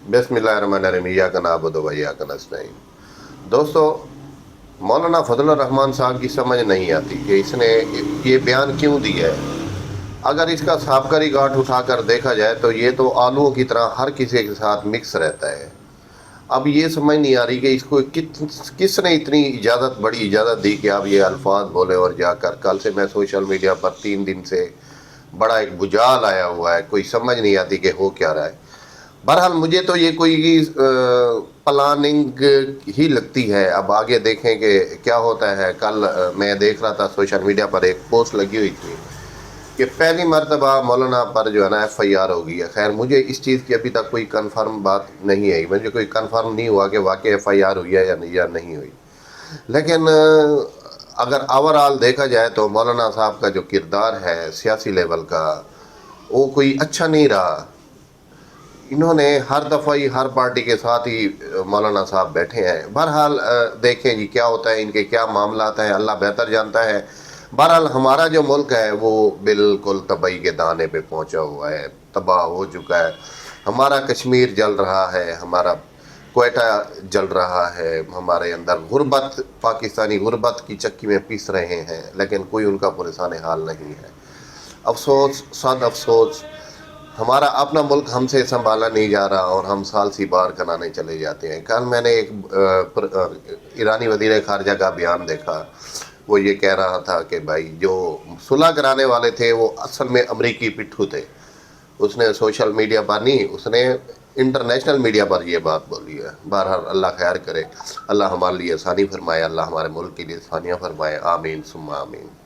बिस्मिल्लाहिर्रहमानिर्रहीम, इय्याका नअबुदु व इय्याका नस्तईन। दोस्तों, मौलाना फजलुर रहमान साहब की समझ नहीं आती कि इसने ये बयान क्यों दिया है। अगर इसका साबका रिकॉर्ड उठाकर देखा जाए तो ये तो आलूओं की तरह हर किसी के साथ मिक्स रहता है। अब ये समझ नहीं आ रही कि इसको किसने इतनी इजाज़त, बड़ी इजाज़त दी कि आप ये अल्फाज बोले। और जाकर कल से मैं सोशल मीडिया पर 3 दिन से बड़ा एक बुझाल आया हुआ है, कोई समझ नहीं आती कि हो क्या रहा है। बहरहाल मुझे तो ये कोई प्लानिंग ही लगती है। अब आगे देखें कि क्या होता है। कल मैं देख रहा था सोशल मीडिया पर एक पोस्ट लगी हुई थी कि पहली मरतबा मौलाना पर जो है ना FIR हो गई है। खैर मुझे इस चीज़ की अभी तक कोई कंफर्म बात नहीं है, मुझे कोई कंफर्म नहीं हुआ कि वाकई FIR हुई है या नहीं हुई। लेकिन अगर ओवरऑल देखा जाए तो मौलाना साहब का जो किरदार है सियासी लेवल का, वो कोई अच्छा नहीं रहा। इन्होंने हर दफ़ा ही हर पार्टी के साथ ही मौलाना साहब बैठे हैं। बहरहाल देखें जी क्या होता है, इनके क्या मामलात हैं, अल्लाह बेहतर जानता है। बहरहाल हमारा जो मुल्क है वो बिल्कुल तबाही के दाने पे पहुंचा हुआ है, तबाह हो चुका है। हमारा कश्मीर जल रहा है, हमारा क्वेटा जल रहा है, हमारे अंदर गुर्बत, पाकिस्तानी गुर्बत की चक्की में पीस रहे हैं, लेकिन कोई उनका पुरसाने हाल नहीं है। अफसोस, सद अफसोस, हमारा अपना मुल्क हमसे संभाला नहीं जा रहा और हम साल सी बार कराने चले जाते हैं। कल मैंने एक ईरानी वज़ीर ख़ारजा का बयान देखा। वो ये कह रहा था कि भाई जो सुलह कराने वाले थे वो असल में अमरीकी पिट्ठू थे। उसने सोशल मीडिया पर नहीं, उसने इंटरनेशनल मीडिया पर ये बात बोली है। बहरहाल अल्लाह खैर करे, अल्लाह हमारे लिए आसानी फरमाए, अल्लाह हमारे मुल्क के लिए आसानियाँ फरमाए। आमीन सुम्मा आमीन।